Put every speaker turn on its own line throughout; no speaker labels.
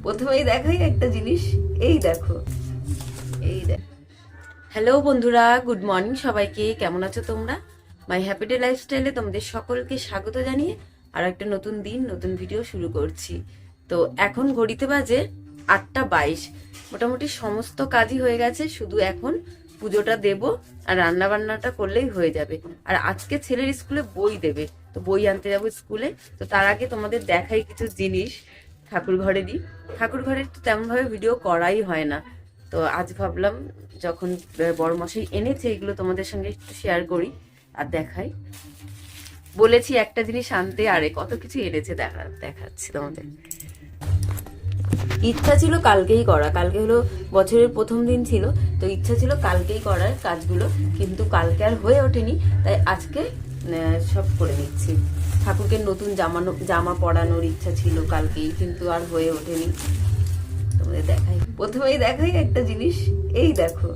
প্রথমেই দেখাই একটা জিনিস, এই দেখো, এই দেখো। হ্যালো বন্ধুরা, গুড মর্নিং সবাইকে। কেমন আছো তোমরা? মাই হ্যাপি ডে লাইফস্টাইলে তোমাদের সকলকে স্বাগত জানিয়ে আর একটা নতুন দিন, নতুন ভিডিও শুরু করছি। তো এখন ঘড়িতে বাজে 8:22। মোটামুটি সমস্ত কাজই হয়ে গেছে, শুধু এখন পুজোটা দেব আর রান্না বান্নাটা করলেই হয়ে যাবে। আর আজকে ছেলের স্কুলে বই দেবে, তো বই আনতে যাবো স্কুলে। তো তার আগে তোমাদের দেখাই কিছু জিনিস ঠাকুর ঘরেরই। ঠাকুর ঘরের তো তেমনভাবে ভিডিও করাই হয় না, তো আজ ভাবলাম যখন বড়মশাই এনেছে এগুলো তোমাদের সঙ্গে একটু শেয়ার করি আর দেখাই। বলেছি একটা জিনিস আনতে, আরে কত কিছু এনেছে দেখাচ্ছি তোমাদের। ইচ্ছা ছিল কালকেই করা, কালকে হলো বছরের প্রথম দিন ছিল, তো ইচ্ছা ছিল কালকেই করার কাজগুলো, কিন্তু কালকে আর হয়ে ওঠেনি, তাই আজকে সব করে নিচ্ছি। ঠাকুরকে নতুন জামা পরানোর ইচ্ছা ছিল কালকেই, কিন্তু আর হয়ে ওঠেনি। তোমাদের দেখাই, প্রথমেই দেখাই একটা জিনিস, এই দেখো।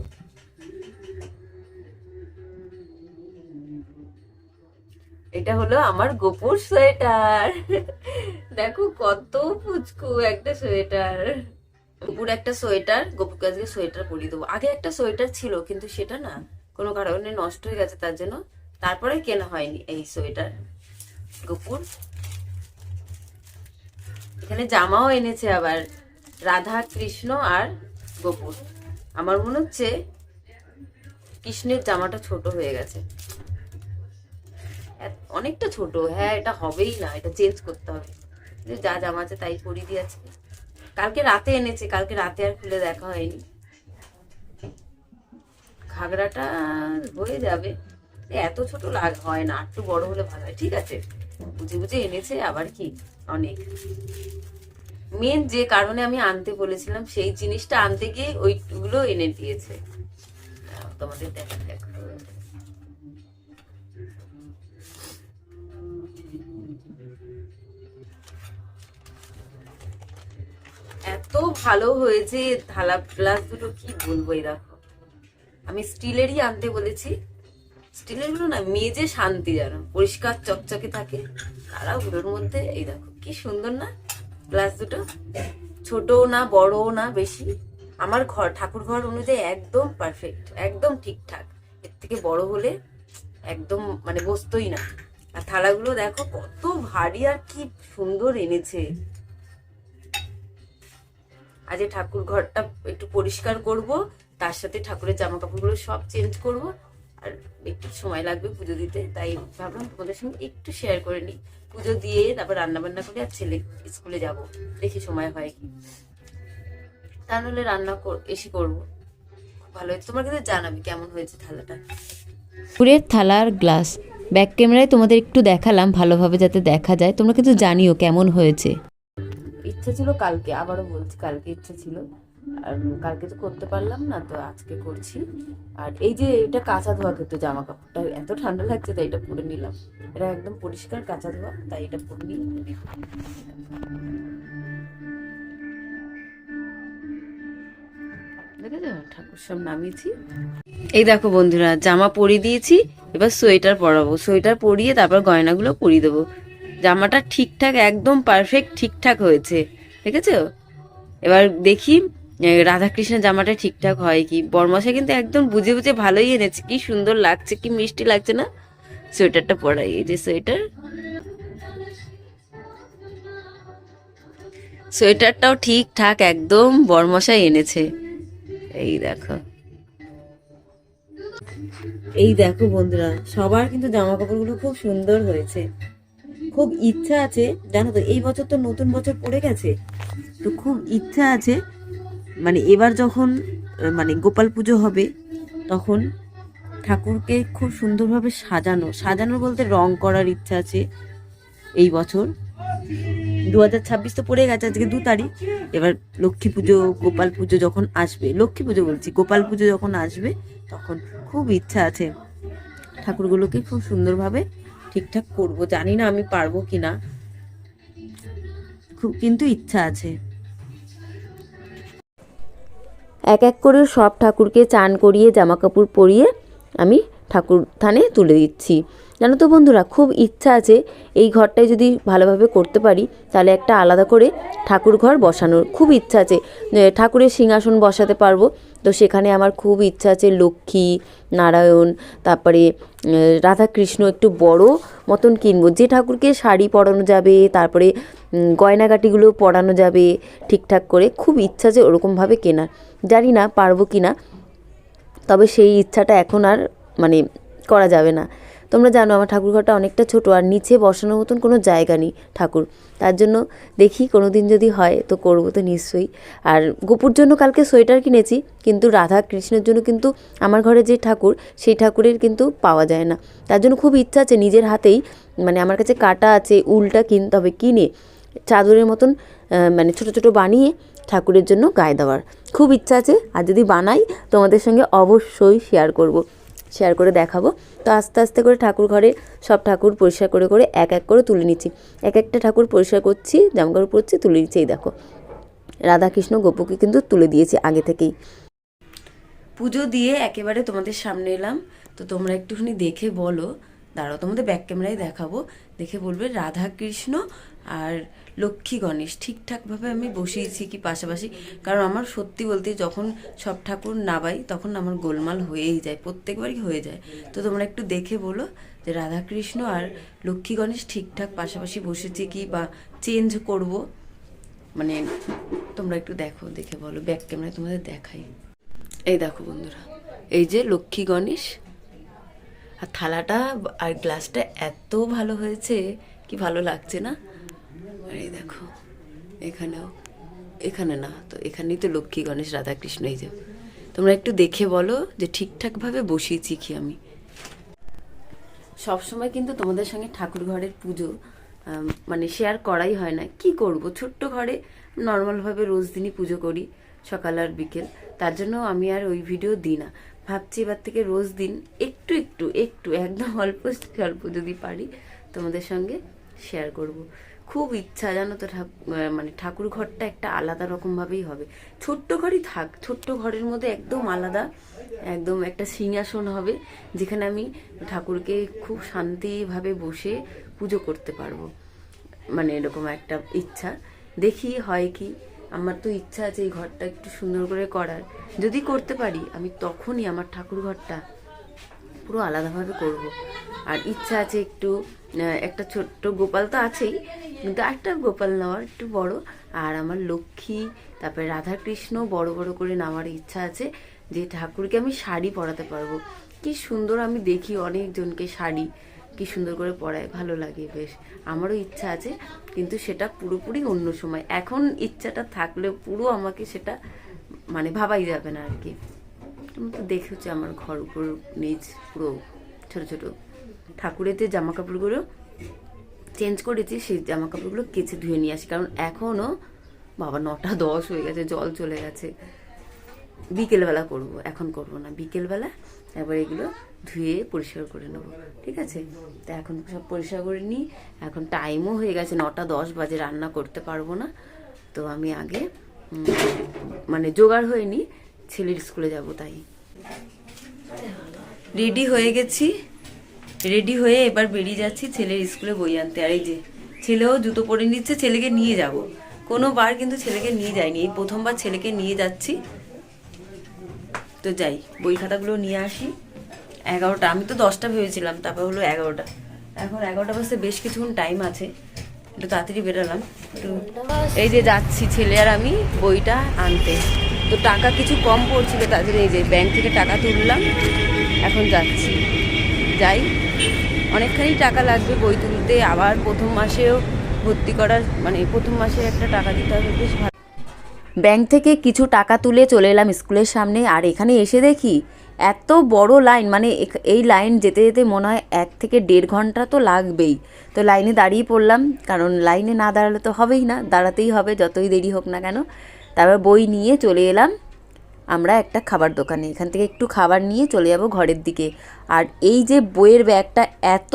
এটা হলো আমার গোপুর সোয়েটার। দেখো কত পুচকু একটা সোয়েটার। গোপুর একটা সোয়েটার, গোপুকে আজকে সোয়েটার পরিয়ে দেবো। আগে একটা সোয়েটার ছিল, কিন্তু সেটা না কোনো কারণে নষ্ট হয়ে গেছে, তার জন্য তারপরে কেনা হয়নি এই সোয়েটার গোপুর। এখানে জামাও এনেছে আবার, রাধা কৃষ্ণ আর গোপুর। আমার মনে হচ্ছে কৃষ্ণের জামাটা ছোট হয়ে গেছে, অনেকটা ছোট। হ্যাঁ, এটা হবেই না, এটা চেঞ্জ করতে হবে। যা জামা আছে তাই পরিয়ে দিয়েছে। কালকে রাতে এনেছে, কালকে রাতে আর খুলে দেখা হয়নি। ঘাগরাটা হয়ে যাবে, এত ছোট হয় না, একটু বড় হলে ভালো হয়। ঠিক আছে, বুঝে বুঝে এনেছে আবার কি অনেক। মেন যে কারণে আমি আনতে বলেছিলাম সেই জিনিসটা আনতে গিয়ে ওইগুলো এনে দিয়েছে। তোমাদের দেখো, এত ভালো হয়েছে থালা গ্লাস দুটো, কি বলবো। এই দেখো, আমি স্টিলেরই আনতে বলেছি। স্টিলের গুলো না মেজে শান্তি, যেন পরিষ্কার চকচকে থাকে। তারা ওগুলোর মধ্যে এই দেখো কি সুন্দর না গ্লাস দুটো, ছোটও না বড়ও না বেশি। আমার ঘর, ঠাকুর ঘর অনুযায়ী একদম পারফেক্ট, একদম ঠিকঠাক। এর থেকে বড় হলে একদম মানে বসতোই না। আর থালাগুলো দেখো কত ভারী আর কি সুন্দর এনেছে। আজ ঠাকুর ঘরটা একটু পরিষ্কার করব, তার সাথে ঠাকুরের জামা কাপড়গুলো সব চেঞ্জ করব। আর একটু সময় লাগবে পুজো দিতে, তাই ভাবলাম তোমাদের সঙ্গে একটু শেয়ার করে নিই। পুজো দিয়ে তারপর রান্না বান্না করে আর ছেলে স্কুলে যাব, দেখি সময় হয় কি। তা নাহলে রান্না এসে করবো। ভালো হয়েছে, তোমার কিন্তু জানাবি কেমন হয়েছে থালাটা।
পুরের থালা আর গ্লাস ব্যাক ক্যামেরায় তোমাদের একটু দেখালাম ভালোভাবে যাতে দেখা যায়। তোমরা কিন্তু জানিও কেমন হয়েছে।
ইচ্ছা ছিল কালকে, আবারও বলছি কালকে ইচ্ছা ছিল, আর কালকে তো করতে পারলাম না, তো আজকে করছি। আর এই যে এটা কাঁচা ধোয়া, কিন্তু জামা কাপড়টা এত ঠান্ডা লাগছে তাই এটা পরে নিলাম। এটা একদম পরিষ্কার কাঁচা ধোয়া, তাই এটা পরে নিই। দেখেছো ঠাকুর সব নামিয়েছি। এই দেখো বন্ধুরা, জামা পরিয়ে দিয়েছি, এবার সোয়েটার পরাবো। সোয়েটার পরিয়ে তারপর গয়নাগুলো পরিয়ে দেবো। জামাটা ঠিকঠাক একদম পারফেক্ট ঠিকঠাক হয়েছে, দেখেছো? এবার দেখি রাধাকৃষ্ণের জামাটা ঠিকঠাক হয় কি। বরমশাই কিন্তু একদম বুঝে বুঝে ভালোই এনেছে, কি সুন্দর লাগছে, কি মিষ্টি লাগছে না সোয়েটারটা পরাই। এই যে সোয়েটার, সোয়েটারটাও ঠিকঠাক একদম বরমশাই এনেছে। এই দেখো, এই দেখো বন্ধুরা, সবার কিন্তু জামা কাপড়গুলো খুব সুন্দর হয়েছে। খুব ইচ্ছা আছে জানো তো, এই বছর তো নতুন বছর পড়ে গেছে, তো খুব ইচ্ছা আছে মানে এবার যখন মানে গোপাল পুজো হবে তখন ঠাকুরকে খুব সুন্দরভাবে সাজানো বলতে রং করার ইচ্ছা আছে এই বছর। 2026 তো পড়ে গেছে, আজকে 2 তারিখ। এবার লক্ষ্মী পুজো, গোপাল পুজো যখন আসবে, লক্ষ্মী পুজো বলছি, গোপাল পুজো যখন আসবে তখন খুব ইচ্ছা আছে ঠাকুরগুলোকে খুব সুন্দরভাবে ঠিকঠাক করব। জানি না আমি পারবো কিনা, খুব কিন্তু ইচ্ছা আছে।
এক এক করে সব ঠাকুরকে চান করিয়ে জামা কাপড় পরিয়ে আমি ঠাকুর থানে তুলে দিচ্ছি। জানো তো বন্ধুরা, খুব ইচ্ছা আছে এই ঘরটায় যদি ভালোভাবে করতে পারি তাহলে একটা আলাদা করে ঠাকুর ঘর বসানোর খুব ইচ্ছা আছে। ঠাকুরের সিংহাসন বসাতে পারবো, তো সেখানে আমার খুব ইচ্ছা আছে লক্ষ্মী নারায়ণ, তারপরে রাধাকৃষ্ণ একটু বড় মতন কিনবো, যে ঠাকুরকে শাড়ি পরানো যাবে, তারপরে গয়নাগাটিগুলো পরানো যাবে ঠিকঠাক করে। খুব ইচ্ছা আছে ওরকমভাবে কেনার, জানি না পারবো কি না, তবে সেই ইচ্ছাটা এখন আর মানে করা যাবে না। তোমরা জানো আমার ঠাকুরঘরটা অনেকটা ছোট, আর নিচে বসানোর মতন কোনো জায়গা নেই ঠাকুর, তার জন্য দেখি কোনো দিন যদি হয় তো করবো তো নিশ্চয়ই। আর গোপুর জন্য কালকে সোয়েটার কিনেছি, কিন্তু রাধা কৃষ্ণের জন্য কিন্তু আমার ঘরে যে ঠাকুর সেই ঠাকুরের কিন্তু পাওয়া যায় না, তার জন্য খুব ইচ্ছা আছে নিজের হাতেই, মানে আমার কাছে কাটা আছে, উলটা কিনতে হবে, কিনে চাদরের মতন মানে ছোট ছোট বানিয়ে ঠাকুরের জন্য গায়ে দেওয়ার খুব ইচ্ছা আছে। আর যদি বানাই তোমাদের সঙ্গে অবশ্যই শেয়ার করে দেখাবো। তো আস্তে আস্তে করে ঠাকুর ঘরে সব ঠাকুর পরিষ্কার করে করে এক এক করে তুলে নিচ্ছি, এক একটা ঠাকুর পরিষ্কার করছি, জামাকাপড় পরছি, তুলে নিচ্ছি। এই দেখো রাধাকৃষ্ণ গোপুকে কিন্তু তুলে দিয়েছি আগে থেকেই।
পুজো দিয়ে একেবারে তোমাদের সামনে এলাম, তো তোমরা একটুখানি দেখে বলো, দাঁড়াও তোমাদের ব্যাক ক্যামেরায় দেখাবো, দেখে বলবে রাধা কৃষ্ণ আর লক্ষ্মী গণেশ ঠিকঠাকভাবে আমি বসিয়েছি কি পাশাপাশি। কারণ আমার সত্যি বলতে যখন সব ঠাকুর নাবাই তখন আমার গোলমাল হয়েই যায়, প্রত্যেকবারই হয়ে যায়। তো তোমরা একটু দেখে বলো যে রাধা কৃষ্ণ আর লক্ষ্মী গণেশ ঠিকঠাক পাশাপাশি বসেছে কি, বা চেঞ্জ করব, মানে তোমরা একটু দেখো, দেখে বলো, ব্যাক ক্যামেরায় তোমাদের দেখাই। এই দেখো বন্ধুরা, এই যে লক্ষ্মী গণেশ, আর থালাটা আর গ্লাসটা এত ভালো হয়েছে, কি ভালো লাগছে না? আর এই দেখো এখানেও, এখানে না তো এখানেই তো লক্ষ্মী গণেশ রাধাকৃষ্ণ। এই যে তোমরা একটু দেখে বলো যে ঠিকঠাকভাবে বসিয়েছি কি আমি। সবসময় কিন্তু তোমাদের সঙ্গে ঠাকুর ঘরের পুজো মানে শেয়ার করাই হয় না, কি করব, ছোট্ট ঘরে নর্মালভাবে রোজ দিনই পুজো করি, সকাল আর বিকেল, তার জন্য আমি আর ওই ভিডিও দিই না। ভাবছি এবার থেকে রোজ দিন একটু একটু একটু একদম অল্প স্বল্প যদি পারি তোমাদের সঙ্গে শেয়ার করব। খুব ইচ্ছা জানো তো, মানে ঠাকুর ঘরটা একটা আলাদা রকমভাবেই হবে। ছোট্ট ঘরই থাক, ছোট্ট ঘরের মধ্যে একদম আলাদা, একদম একটা সিংহাসন হবে যেখানে আমি ঠাকুরকে খুব শান্তিভাবে বসে পুজো করতে পারবো, মানে এরকম একটা ইচ্ছা। দেখি হয় কি। আমার তো ইচ্ছা আছে এই ঘরটা একটু সুন্দর করে করার, যদি করতে পারি আমি তখনই আমার ঠাকুর ঘরটা পুরো আলাদাভাবে করব। আর ইচ্ছা আছে একটু একটা ছোট্ট গোপাল তো আছেই, কিন্তু একটা গোপাল নেওয়ার একটু বড়, আর আমার লক্ষ্মী তারপরে রাধাকৃষ্ণ বড় বড় করে নেওয়ার ইচ্ছা আছে, যে ঠাকুরকে আমি শাড়ি পরাতে পারবো। কি সুন্দর আমি দেখি অনেকজনকে শাড়ি কি সুন্দর করে পরায়, ভালো লাগে বেশ, আমারও ইচ্ছা আছে, কিন্তু সেটা পুরোপুরি অন্য সময়। এখন ইচ্ছাটা থাকলেও পুরো আমাকে সেটা মানে ভাবাই যাবে না আর কি। তুমি তো দেখেছো আমার ঘর উপর নিচ পুরো ছোট ছোট ঠাকুরের যে জামা কাপড়গুলো চেঞ্জ করেছি সেই জামা কাপড়গুলো কেচে ধুয়ে নিয়ে আসি, কারণ এখনও বাবা 9টা 10 হয়ে গেছে, জল চলে গেছে। বিকেলবেলা করব, এখন করব না, বিকেলবেলা এবার এগুলো ধুয়ে পরিষ্কার করে নেব, ঠিক আছে? তো এখন সব পরিষ্কার করে নিই, এখন টাইমও হয়ে গেছে 9টা 10 বাজে, রান্না করতে পারবো না। তো আমি আগে মানে জোগাড় হয়ে নিই, ছেলের স্কুলে যাব, তাই রেডি হয়ে গেছি। রেডি হয়ে এবার বেরিয়ে যাচ্ছি ছেলের স্কুলে বই আনতে। আর এই যে ছেলেও জুতো পরে নিচ্ছে, ছেলেকে নিয়ে যাব। কোনোবার কিন্তু ছেলেকে নিয়ে যাইনি, এই প্রথমবার ছেলেকে নিয়ে যাচ্ছি। তো যাই, বই খাতাগুলো নিয়ে আসি। 11টা, আমি তো 10টা ভেবেছিলাম, তারপর হলো 11টা। এখন 11টা বাজতে বেশ কিছুক্ষণ টাইম আছে, একটু তাড়াতাড়ি বেরোলাম। তো এই যে যাচ্ছি ছেলে আর আমি বইটা আনতে। তো টাকা কিছু কম পড়ছিল, তার জন্য এই যে ব্যাংক থেকে টাকা তুললাম, এখন যাচ্ছি। যাই, অনেকখানি টাকা লাগবে বই তুলতে, আবার প্রথম মাসেও ভর্তি করার, মানে প্রথম মাসে একটা টাকা দিতে হবে, বেশ ভালো। ব্যাংক থেকে কিছু টাকা তুলে চলে এলাম স্কুলের সামনে, আর এখানে এসে দেখি এত বড় লাইন, মানে এই লাইন যেতে যেতে মনে হয় 1 থেকে 1.5 ঘন্টা তো লাগবেই। তো লাইনে দাঁড়িয়ে পড়লাম, কারণ লাইনে না দাঁড়ালে তো হবেই না, দাঁড়াতেই হবে যতই দেরি হোক না কেন। তারপর বই নিয়ে চলে এলাম আমরা একটা খাবার দোকানে, এখান থেকে একটু খাবার নিয়ে চলে যাব ঘরের দিকে। আর এই যে বইয়ের ব্যাগটা এত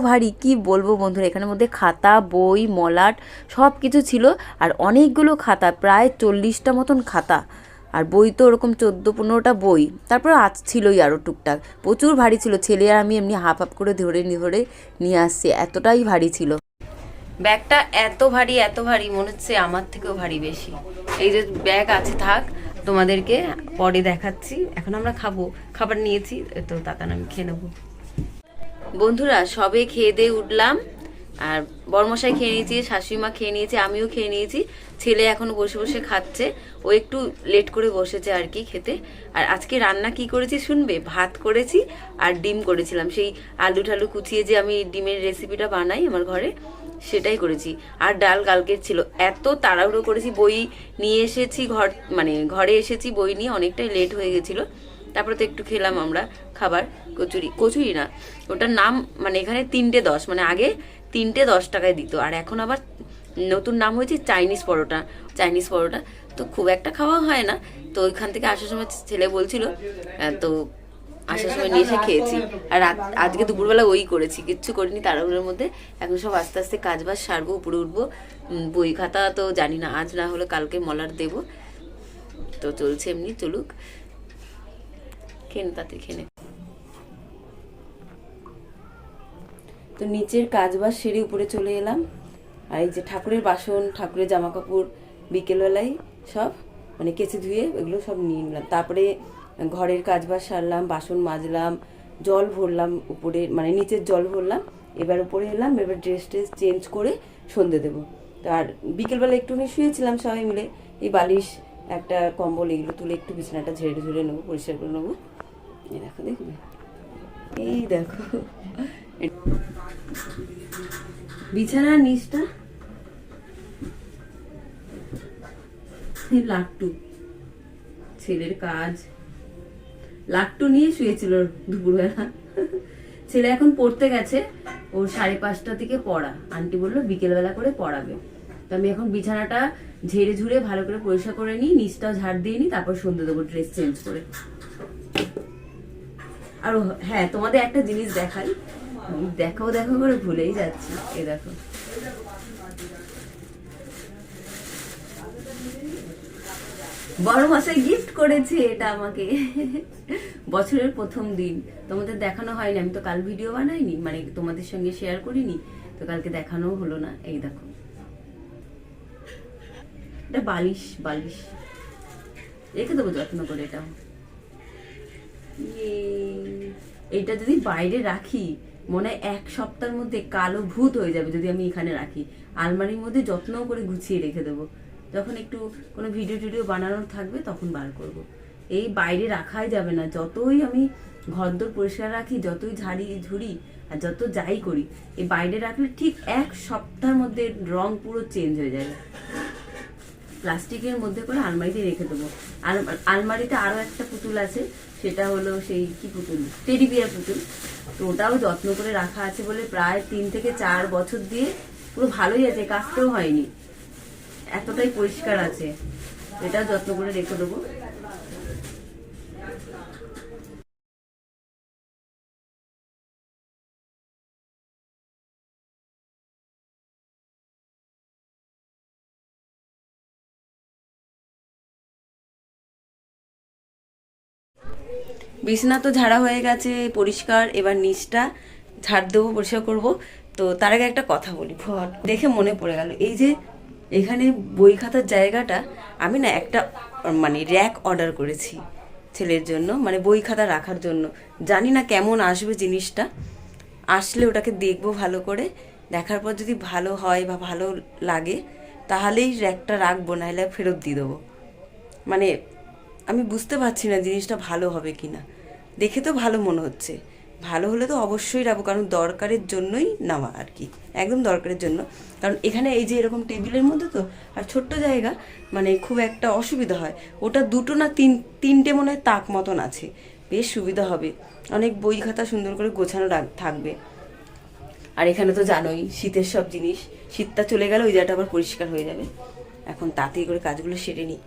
ভারী কি বলবো বন্ধুরা, এখানের মধ্যে খাতা বই মলাট সব কিছু ছিল, আর অনেকগুলো খাতা, প্রায় 40টা মতন খাতা।
আর বই তো ওরকম 14-15টা বই, তারপরে আজ ছিলই আরও টুকটাক, প্রচুর ভারী ছিল। ছেলে আর আমি এমনি হাফ হাফ করে ধরে নিয়ে আসছি, এতটাই ভারী ছিল।
ব্যাগটা এত ভারী মনে হচ্ছে আমার থেকেও ভারী বেশি। এই যে ব্যাগ আছে, থাক, তোমাদেরকে পরে দেখাচ্ছি। এখন আমরা খাবার নিয়েছি তো, তাতান আমি খেয়ে নেবো। বন্ধুরা সবে খেয়ে দিয়ে উঠলাম, আর বড়মশাই খেয়ে নিয়েছি, শাশুড়ি মা খেয়ে নিয়েছে, আমিও খেয়ে নিয়েছি। ছেলে এখন বসে বসে খাচ্ছে, ও একটু লেট করে বসেছে আর কি খেতে। আর আজকে রান্না কি করেছি শুনবে? ভাত করেছি আর ডিম করেছিলাম, সেই আলু ঠালু কুচিয়ে যে আমি ডিমের রেসিপিটা বানাই আমার ঘরে, সেটাই করেছি। আর ডাল কালকের ছিল। এত তাড়াহুড়ো করেছি, বই নিয়ে এসেছি ঘরে এসেছি বই নিয়ে, অনেকটাই লেট হয়ে গেছিল। তারপরে তো একটু খেলাম আমরা খাবার, কচুরি না ওটার নাম, মানে এখানে 3টে 10, মানে আগে 3টে 10 টাকায় দিত, আর এখন আবার নতুন নাম হয়েছে চাইনিজ পরোটা। তো খুব একটা খাওয়া হয় না, তো ওইখান থেকে আসার সময় ছেলে বলছিল, তো আসার সময় নিয়ে এসে খেয়েছি। আর আজকে দুপুরবেলা ওই করেছি, কিচ্ছু করিনি তাড়াহুড়োর মধ্যে। এখন সব আস্তে আস্তে কাজবাজ সারবো, উপরে উঠবো। বই খাতা তো জানি না, আজ না হলে কালকে মলার দেব। তো চলছে, এমনি চলুক। খেনে তো নিচের কাজবাজ সেরে উপরে চলে এলাম। আর এই যে ঠাকুরের বাসন, ঠাকুরের জামা কাপড় বিকেলবেলায় সব মানে কেচে ধুয়ে এগুলো সব নিয়ে নিলাম। তারপরে ঘরের কাজবাজ সারলাম, বাসন মাজলাম, জল ভরলাম উপরে, মানে নিচের জল ভরলাম। এবার উপরে এলাম, এবার ড্রেস চেঞ্জ করে সন্ধে দেবো। তো আর বিকেলবেলা একটুখানি শুয়েছিলাম সবাই মিলে, এই বালিশ একটা কম্বল এগুলো তুলে একটু বিছানাটা ঝেড়ে নেবো, পরিষ্কার করে নেবো। এই দেখো, দেখবে, এই দেখো বিছানার নিচটা লাট্টু, ছেলের কাজ, লাট্টু নিয়ে শুয়েছিল দুপুরবেলা। ছেলে এখন পড়তে গেছে, ওর 5:30 থেকে পড়া, আন্টি বললো বিকেলবেলা করে পড়াবে। তো আমি এখন বিছানাটা ঝেড়ে ভালো করে পরিষ্কার করে নিই, নিচটাও ঝাড় দিয়ে নিই, তারপর সন্ধ্যে দেবো ড্রেস চেঞ্জ করে। আর হ্যাঁ, তোমাদের একটা জিনিস দেখাই, দেখো করে ভুলেই যাচ্ছি। এই দেখো, বড় মশাই গিফট করেছে এটা আমাকে, বছরের প্রথম দিন। তোমাদের দেখানো হয়নি, আমি তো কাল ভিডিও বানাইনি, মানে তোমাদের সঙ্গে শেয়ার করিনি, তো কালকে দেখানো হলো না। এই দেখো, এটা বালিশ রেখে দেবো যত্ন করে। এটা এইটা যদি বাইরে রাখি, মনে হয় 1 সপ্তাহের মধ্যে কালো ভূত হয়ে যাবে যদি আমি এখানে রাখি। আলমারির মধ্যে যত্ন করে গুছিয়ে রেখে দেবো, যখন একটু কোনো ভিডিও বানানোর থাকবে তখন বার করব। এই বাইরে রাখাই যাবে না, যতই আমি ঘরদোর পরিষ্কার রাখি, যতই ঝুড়ি আর যত যাই করি, এই বাইরে রাখলে ঠিক 1 সপ্তাহের মধ্যে রং পুরো চেঞ্জ হয়ে যাবে। প্লাস্টিকের মধ্যে করে আলমারিতে রেখে দেবো। আর আলমারিতে আরো একটা পুতুল আছে, সেটা হলো সেই কি পুতুল, টেডি বিয়ার পুতুল। তো ওটাও যত্ন করে রাখা আছে বলে প্রায় 3 থেকে 4 বছর দিয়ে পুরো ভালোই আছে, কাচতেও হয়নি, এতটাই পরিষ্কার আছে। এটাও যত্ন করে রেখে দেবো। বিছানা তো ঝাড়া হয়ে গেছে, পরিষ্কার। এবার নিচটা ঝাড় দেবো, পরিষ্কার করবো। তো তার আগে একটা কথা বলি, দেখে মনে পড়ে গেল, এই যে এখানে বই খাতার জায়গাটা, আমি না একটা মানে র্যাক অর্ডার করেছি ছেলের জন্য, মানে বই খাতা রাখার জন্য। জানি না কেমন আসবে জিনিসটা, আসলে ওটাকে দেখবো ভালো করে, দেখার পর যদি ভালো হয় বা ভালো লাগে তাহলেই র্যাকটা রাখবো, নাহলে ফেরত দিয়ে দেবো। মানে আমি বুঝতে পারছি না জিনিসটা ভালো হবে কি না। দেখে তো ভালো মনে হচ্ছে, ভালো হলে তো অবশ্যই রাখবো, কারণ দরকারের জন্যই নেওয়া আর কি, একদম দরকারের জন্য। কারণ এখানে এই যে এরকম টেবিলের মধ্যে তো, আর ছোট্ট জায়গা, মানে খুব একটা অসুবিধা হয়। ওটা 2 না 3টে মনে হয় তাক মতন আছে, বেশ সুবিধা হবে, অনেক বই খাতা সুন্দর করে গোছানো থাকবে। আর এখানে তো জানোই শীতের সব জিনিস, শীতটা চলে গেলে ওই জায়গাটা আবার পরিষ্কার হয়ে যাবে। এখন তাড়াতাড়ি করে কাজগুলো সেরে নিই।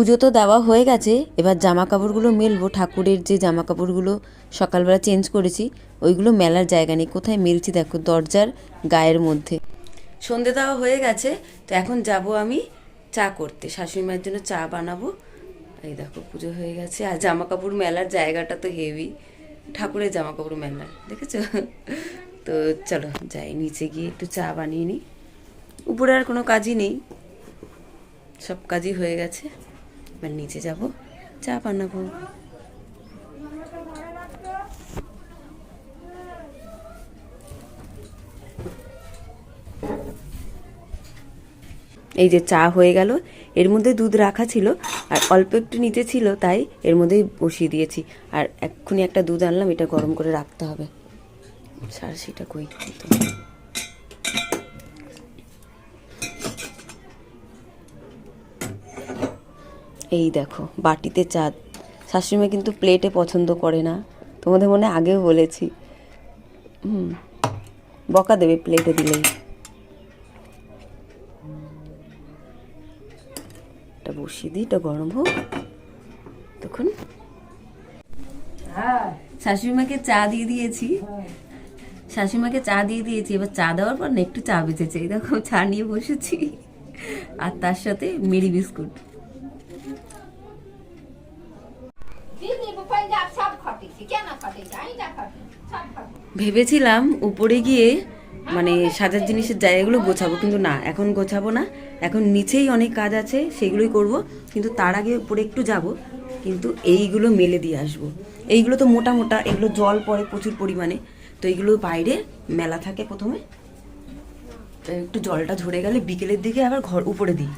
পুজো তো দেওয়া হয়ে গেছে, এবার জামা কাপড়গুলো মেলবো। ঠাকুরের যে জামা কাপড়গুলো সকালবেলা চেঞ্জ করেছি ওইগুলো মেলার জায়গা নেই, কোথায় মেলছি দেখো, দরজার গায়ের মধ্যে।
সন্ধে দেওয়া হয়ে গেছে, তো এখন যাব আমি চা করতে, শাশুড়ি মায়ের জন্য চা বানাবো। এই দেখো পুজো হয়ে গেছে, আর জামা কাপড় মেলার জায়গাটা তো হেভি, ঠাকুরের জামা কাপড় মেলার, দেখেছো? তো চলো যাই নিচে গিয়ে একটু চা বানিয়ে নিই। উপরে আর কোনো কাজই নেই, সব কাজই হয়ে গেছে, এবার নিচে যাব চা বানাবো। এই যে চা হয়ে গেল, এর মধ্যে দুধ রাখা ছিল আর অল্প একটু নিচে ছিল, তাই এর মধ্যেই বসিয়ে দিয়েছি। আর এক্ষুনি একটা দুধ আনলাম, এটা গরম করে রাখতে হবে। সারসিটা কই তো, এই দেখো বাটিতে চা। শাশুড়িমা কিন্তু প্লেটে পছন্দ করে না, তোমাদের মনে আগেও বলেছি। বকা দেবে প্লেটে দিলেই। এটা বসিয়ে দিই, এটা গরম হোক তখন। শাশুড়িমাকে চা দিয়ে দিয়েছি, শাশুড়িমাকে চা দিয়ে দিয়েছি। এবার চা দেওয়ার পর না একটু চা বেঁচেছে, এই দেখো চা নিয়ে বসেছি, আর তার সাথে মেরি বিস্কুট। ভেবেছিলাম উপরে গিয়ে মানে সাজার জিনিসের জায়গাগুলো গোছাবো, কিন্তু না, এখন গোছাবো না, এখন নিচেই অনেক কাজ আছে, সেগুলোই করব। কিন্তু তার আগে উপরে একটু যাব, কিন্তু এইগুলো মেলে দিয়ে আসবো। এইগুলো তো মোটা মোটা, এগুলো জল পড়ে প্রচুর পরিমাণে, তো এইগুলো বাইরে মেলা থাকে প্রথমে, তো একটু জলটা ঝরে গেলে বিকেলের দিকে আবার ঘর উপরে দিই,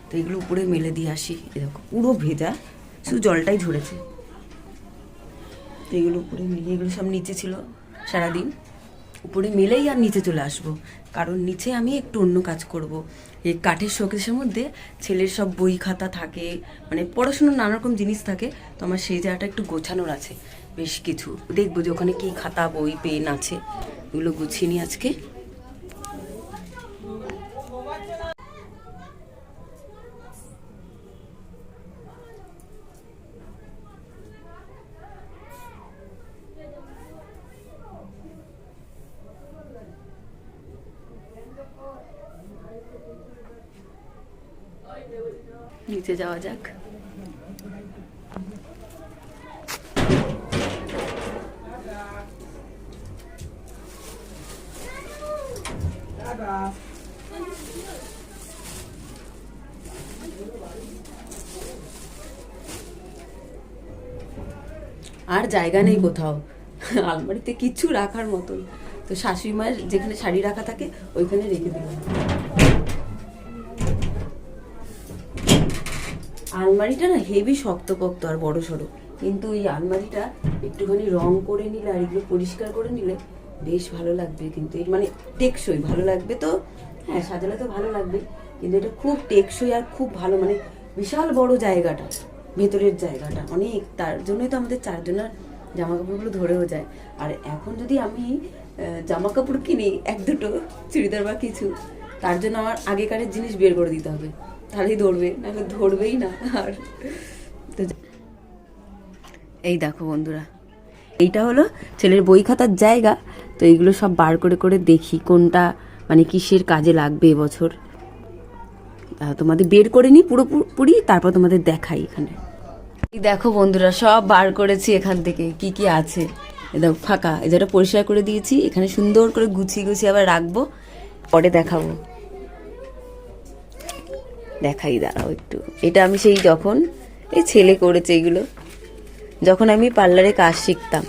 তো এগুলো উপরে মেলে দিয়ে আসি। এরকম পুরো ভেজা, শুধু জলটাই ঝরেছে, তো এগুলো উপরে মিলিয়ে, এগুলো সব নিচে ছিল সারাদিন, উপরে মেলেই আর নিচে চলে আসবো, কারণ নিচে আমি একটু অন্য কাজ করব। এই কাঠের শোকেসের মধ্যে ছেলের সব বই খাতা থাকে, মানে পড়াশোনার নানা রকম জিনিস থাকে, তো আমার সেই জায়গাটা একটু গোছানোর আছে বেশ কিছু। দেখবো যে ওখানে কী খাতা বই পেন আছে, এগুলো গুছিয়ে নিই আজকে। নিচে যাওয়া যাক। আর জায়গা নেই কোথাও, আলমারিতে কিচ্ছু রাখার মতন, তো শাশুড়ি মায়ের যেখানে শাড়ি রাখা থাকে ওইখানে রেখে দিলাম। আলমারিটা না হেভি শক্তপোক্ত আর বড় সড়ো, কিন্তু এই আলমারিটা একটুখানি রং করে নিলে আর এগুলো পরিষ্কার করে নিলে বেশ ভালো লাগবে, কিন্তু এর মানে টেকসই ভালো লাগবে। তো হ্যাঁ, সাজালে তো ভালো লাগবে, কিন্তু এটা খুব টেকসই আর খুব ভালো, মানে বিশাল বড় জায়গাটা, ভেতরের জায়গাটা অনেক, তার জন্যই তো আমাদের চারজনের জামা কাপড়গুলো ধরেও যায়। আর এখন যদি আমি জামা কাপড় কিনি এক দুটো চুড়িদার বা কিছু, তার জন্য আমার আগেকারের জিনিস বের করে দিতে হবে, তাহলেই ধরবে, নাহলে ধরবেই না। আর এই দেখো বন্ধুরা, এইটা হলো ছেলের বই খাতার জায়গা, তো এইগুলো সব বার করে করে দেখি কোনটা মানে কিসের কাজে লাগবে এবছর, তোমাদের বের করে নিই পুরোপুরি, তারপর তোমাদের দেখাই। এখানে এই দেখো বন্ধুরা, সব বার করেছি এখান থেকে, কি কি আছে। দেখো ফাঁকা, এই যেটা পরিষ্কার করে দিয়েছি, এখানে সুন্দর করে গুছিয়ে গুছিয়ে আবার রাখবো, পরে দেখাবো। দেখাই দাঁড়াও একটু, এটা আমি সেই যখন এই ছেলে করেছে এগুলো, যখন আমি পার্লারে কাজ শিখতাম।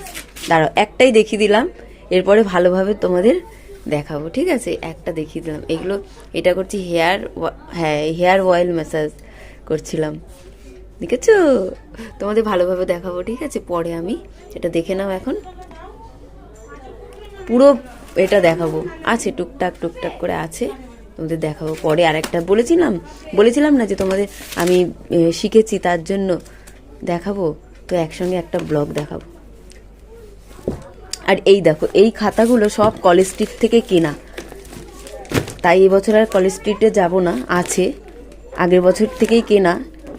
দাঁড়াও একটাই দেখিয়ে দিলাম, এরপরে ভালোভাবে তোমাদের দেখাবো, ঠিক আছে? একটা দেখিয়ে দিলাম। এগুলো এটা করছি হেয়ার অয়েল ম্যাসাজ করছিলাম, দেখেছো? তোমাদের ভালোভাবে দেখাবো, ঠিক আছে? পরে আমি এটা দেখে নাও, এখন পুরো এটা দেখাবো, আছে টুকটাক টুকটাক করে আছে, তোমাদের দেখাবো পরে। আর একটা বলেছিলাম না যে তোমাদের আমি শিখেছি, তার জন্য দেখাবো, তো একসঙ্গে একটা ব্লগ দেখাবো। আর এই দেখো, এই খাতাগুলো সব কলেজ স্ট্রিট থেকে কেনা, তাই এবছর আর কলেজ স্ট্রিটে যাবো না, আছে আগের বছর থেকেই কেনা,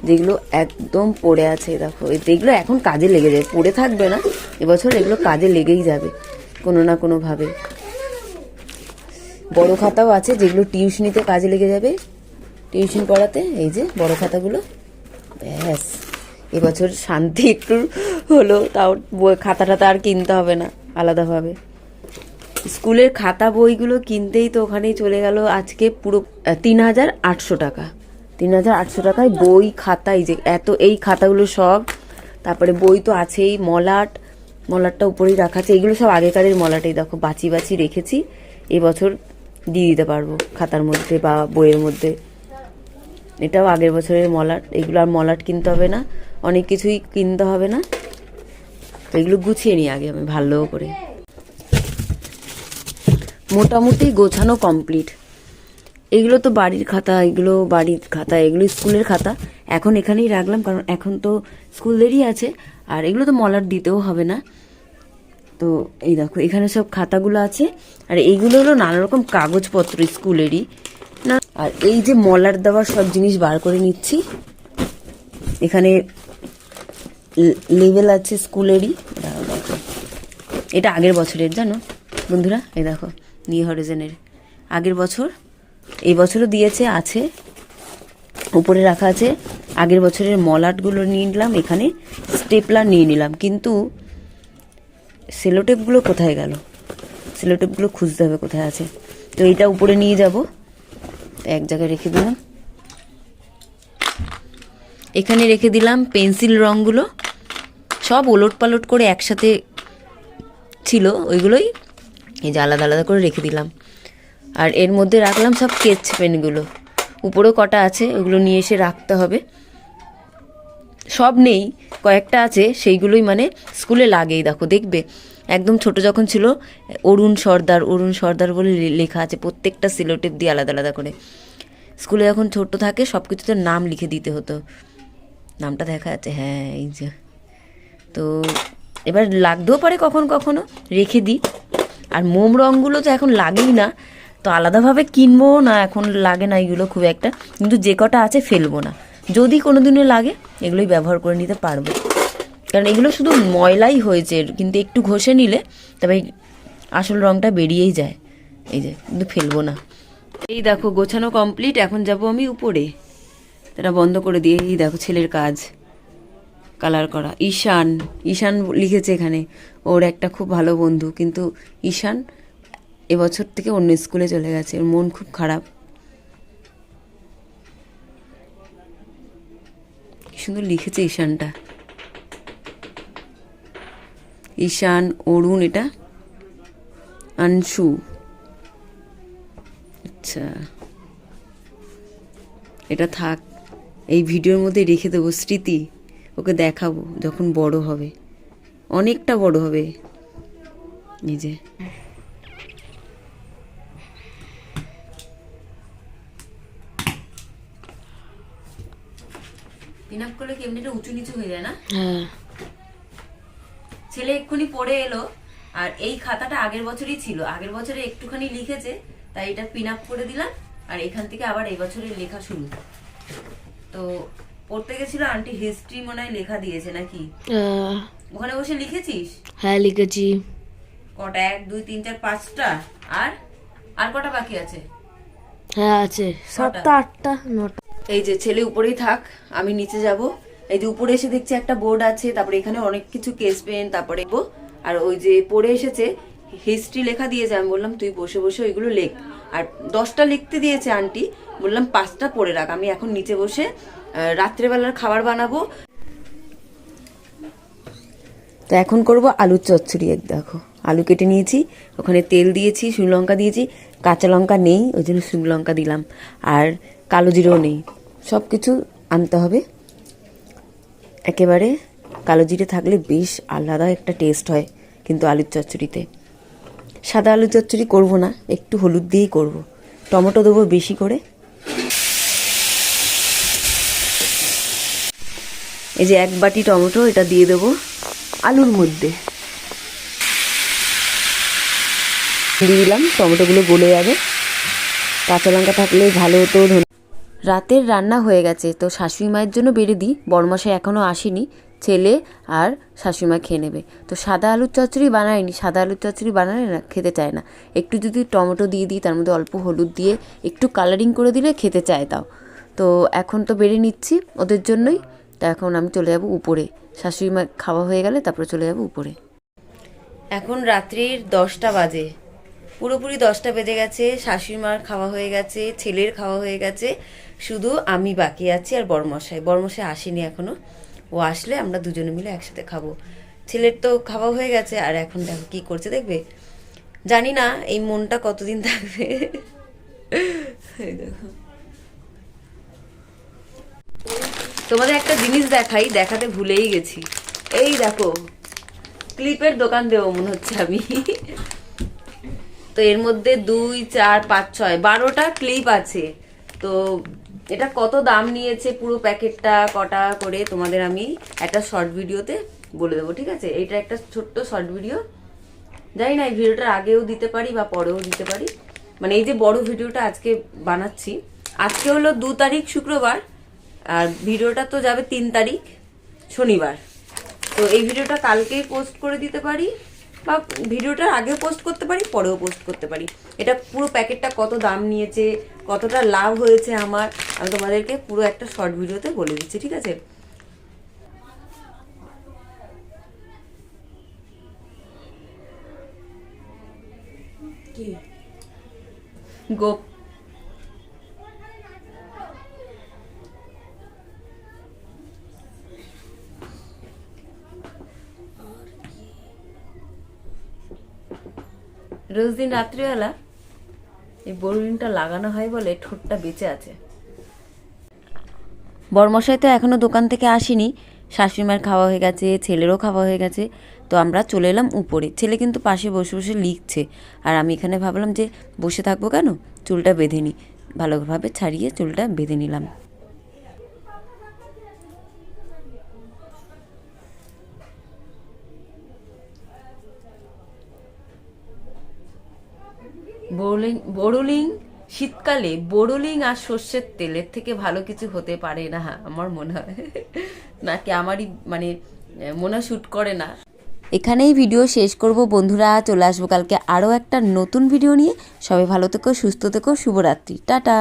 যেগুলো একদম পড়ে আছে। দেখো এগুলো এখন কাজে লেগে যাবে, পড়ে থাকবে না, এবছর এগুলো কাজে লেগেই যাবে কোনো না কোনোভাবে। বড় খাতাও আছে যেগুলো টিউশনিতে কাজে লেগে যাবে, টিউশন পড়াতে। এই যে বড় খাতাগুলো, ব্যাস এবছর শান্তি একটু হলো, তাও খাতা টাতা আর কিনতে হবে না আলাদাভাবে। স্কুলের খাতা বইগুলো কিনতেই তো ওখানেই চলে গেল আজকে পুরো 3,800 টাকা। 3,800 টাকায় বই খাতা, এই যে এত এই খাতাগুলো সব, তারপরে বই তো আছেই, মলাটটা উপরেই রাখা আছে, এগুলো সব আগেকারের মলাটেই দেখো বাছি বাছি রেখেছি, এবছর দিয়ে দিতে পারবো খাতার মধ্যে বা বইয়ের মধ্যে। এটাও আগের বছরের মলাট, এগুলো আর মলাট কিনতে হবে না, অনেক কিছুই কিনতে হবে না। তো এগুলো গুছিয়ে নিই আগে আমি ভালো করে। মোটামুটি গোছানো কমপ্লিট। এগুলো তো বাড়ির খাতা, এগুলো স্কুলের খাতা, এখন এখানেই রাখলাম কারণ এখন তো স্কুলদেরই আছে, আর এগুলো তো মলাট দিতেও হবে না। তো এই দেখো এখানে সব খাতাগুলো আছে, আর এইগুলো হলো নানা রকম কাগজপত্র স্কুলেরই না। আর এই যে মলাট দেওয়ার সব জিনিস বার করে নিচ্ছি, এখানে লেভেল আছে স্কুলেরই। দেখো এটা আগের বছরের, জানো বন্ধুরা, এই দেখো নিউ হরাইজনের আগের বছর, এই বছরও দিয়েছে, আছে উপরে রাখা আছে। আগের বছরের মলাটগুলো নিয়ে নিলাম, এখানে স্টেপলার নিয়ে নিলাম, কিন্তু সেলোটেপগুলো কোথায় গেল, সেলোটেপগুলো খুঁজতে হবে কোথায় আছে। তো এইটা উপরে নিয়ে যাব, এক জায়গায় রেখে দিলাম। এখানে রেখে দিলাম পেন্সিল রঙগুলো, সব ওলট পালট করে একসাথে ছিল, ওইগুলোই এই যে আলাদা আলাদা করে রেখে দিলাম। আর এর মধ্যে রাখলাম সব স্কেচ পেনগুলো, উপরেও কটা আছে, ওগুলো নিয়ে এসে রাখতে হবে। সব নেই, কয়েকটা আছে, সেইগুলোই মানে স্কুলে লাগেই। দেখো দেখবে একদম ছোট যখন ছিল অরুণ সর্দার বলে লেখা আছে প্রত্যেকটা সেলোটেপ দিয়ে আলাদা আলাদা করে। স্কুলে যখন ছোট থাকে সব কিছুতে নাম লিখে দিতে হতো, নামটা দেখা যাচ্ছে, হ্যাঁ এই যে। তো এবার লাগতেও পারে কখনো কখনো, রেখে দিই। আর মোম রঙগুলো তো এখন লাগেই না, তো আলাদাভাবে কিনবো না, এখন লাগে না এগুলো খুব একটা, কিন্তু যে কটা আছে ফেলবো না, যদি কোনো দিনে লাগে এগুলোই ব্যবহার করে নিতে পারবো। কারণ এগুলো শুধু ময়লাই হয়েছে, কিন্তু একটু ঘষে নিলে তবে আসল রঙটা বেরিয়েই যায়, এই যে, কিন্তু ফেলবো না। এই দেখো গোছানো কমপ্লিট, এখন যাব আমি উপরে, এটা বন্ধ করে দিয়ে। এই দেখো ছেলের কাজ কালার করা, ঈশান লিখেছে এখানে, ওর একটা খুব ভালো বন্ধু, কিন্তু ঈশান এবছর থেকে অন্য স্কুলে চলে গেছে, ওর মন খুব খারাপ। কি সুন্দর লিখেছে ঈশানটা, ঈশান, অরুণ, এটা আনশু। আচ্ছা এটা থাক, এই ভিডিওর মধ্যে রেখে দেবো স্মৃতি, ওকে দেখাবো যখন বড় হবে, অনেকটা বড় হবে। এই যে পিন আপ করলে কেমনি উঁচু নিচু হয়ে যায় না?
হ্যাঁ।
ছেলে এক্ষুনি পড়ে এলো, আর এই খাতাটা আগের বছরই ছিল, আগের বছরে একটুখানি লিখেছে, তাই এটা পিন আপ করে দিলাম, আর এখান থেকে আবার এই বছরের লেখা শুরু। তো পড়তে গেছিল, আন্টি হিস্ট্রি মনে হয় লেখা দিয়েছে নাকি, ওখানে বসে লিখেছিস?
হ্যাঁ লিখেছি।
কটা? 1 2 3 4 5টা, আর কটা বাকি আছে?
হ্যাঁ আছে 7টা 8টা 9টা।
এই যে ছেলে উপরেই থাক, আমি নিচে যাব। এই যে উপরে এসে দেখছি একটা বোর্ড আছে, তারপরে এখানে অনেক কিছু কেস পেন, তারপরে আর ওই যে পড়ে এসেছে হিস্ট্রি লেখা দিয়েছে, আমি বললাম তুই বসে বসে ওইগুলো লেখ, আর 10টা লিখতে দিয়েছে আন্টি, বললাম 5টা পড়ে রাখ, আমি এখন নিচে বসে রাত্রেবেলার খাবার বানাবো। তো এখন করব আলুর চচ্চড়ি। দেখো আলু কেটে নিয়েছি, ওখানে তেল দিয়েছি, শুকনো লঙ্কা দিয়েছি, কাঁচা লঙ্কা নেই ওই জন্য শুকনো লঙ্কা দিলাম, আর কালো জিরেও নেই, সব কিছু আনতে হবে একেবারে। কালো জিরে থাকলে বেশ আলাদা একটা টেস্ট হয় কিন্তু আলুর চচ্চড়িতে। সাদা আলুর চচ্চড়ি করবো না, একটু হলুদ দিয়েই করব, টমেটো দেবো বেশি করে। এই যে 1 বাটি টমেটো, এটা দিয়ে দেবো আলুর মধ্যে, দিয়ে দিলাম, টমেটোগুলো গলে যাবে। কাঁচা লঙ্কা থাকলে ভালো হতো,
রাতের রান্না হয়ে গেছে, তো শাশুড়ি মায়ের জন্য বেড়ে দিই। বড়মশাই এখনও আসেনি, ছেলে আর শাশুড়ি মা খেয়ে নেবে। তো সাদা আলুর চচ্চড়ি বানাইনি, সাদা আলুর চচ্চড়ি বানালে না খেতে চায় না। একটু যদি টমেটো দিয়ে দিই, তার মধ্যে অল্প হলুদ দিয়ে একটু কালারিং করে দিলে খেতে চায় তাও। তো এখন তো বেড়ে নিচ্ছি ওদের জন্যই। তো এখন আমি চলে যাব উপরে, শাশুড়ি মা খাওয়া হয়ে গেলে তারপরে চলে যাব উপরে।
এখন রাত্রির 10টা বাজে, পুরোপুরি 10টা বেজে গেছে। শাশুড়ি মার খাওয়া হয়ে গেছে, ছেলের খাওয়া হয়ে গেছে, শুধু আমি বাকি আছি আর বড়মশাই আসেনি এখনো। ও আসলে আমরা দুজনে মিলে একসাথে খাবো। ছেলের তো খাওয়া হয়ে গেছে, আর এখন দেখো কি করছে দেখবে। জানি না এই মনটা কতদিন থাকবে। এই দেখো, তোমাদের একটা জিনিস দেখাতে ভুলেই গেছি। এই দেখো, ক্লিপের দোকান দেবো মনে হচ্ছে আমি। তো এর মধ্যে 2, 4, 5, 6, 12টা ক্লিপ আছে। তো এটা কত দাম নিয়েছে, পুরো প্যাকেটটা কটা করে তোমাদের আমি একটা শর্ট ভিডিওতে বলে দেবো, ঠিক আছে? এটা একটা ছোট্ট শর্ট ভিডিও, জানি না এই ভিডিওটার আগেও দিতে পারি বা পরেও দিতে পারি। মানে এই যে বড় ভিডিওটা আজকে বানাচ্ছি, আজকে হলো 2 তারিখ শুক্রবার, আর ভিডিওটা তো যাবে 3 তারিখ শনিবার। তো এই ভিডিওটা কালকেই পোস্ট করে দিতে পারি, বা ভিডিওটার আগেও পোস্ট করতে পারি, পরেও পোস্ট করতে পারি। এটা পুরো প্যাকেটটা কত দাম নিয়েছে, কতটা লাভ হয়েছে আমার, আমি তোমাদেরকে পুরো একটা শর্ট ভিডিওতে বলে দিচ্ছি, ঠিক আছে? কি গোপ রোজ দিন রাত্রিবেলা এই বোরুলিনটা লাগানো হয় বলে ঠোঁটটা বেঁচে আছে।
বড়মশাই তো এখনও দোকান থেকে আসেনি, শাশুড়িমার খাওয়া হয়ে গেছে, ছেলেরও খাওয়া হয়ে গেছে। তো আমরা চলে এলাম উপরে। ছেলে কিন্তু পাশে বসে বসে লিখছে, আর আমি এখানে ভাবলাম যে বসে থাকবো কেন, চুলটা বেঁধে নিই। ভালোভাবে ছাড়িয়ে চুলটা বেঁধে নিলাম।
বোরুলিং শীতকালে বোরুলিং আর সর্ষের তেলের থেকে ভালো কিছু হতে পারে না, আমার মনে হয়। নাকি আমারই মানে মনে শুট করে না।
এখানেই ভিডিও শেষ করব বন্ধুরা, চলে আসবো কালকে আরও একটা নতুন ভিডিও নিয়ে। সবাই ভালো থেকো, সুস্থ থেকো, শুভরাত্রি, টাটা।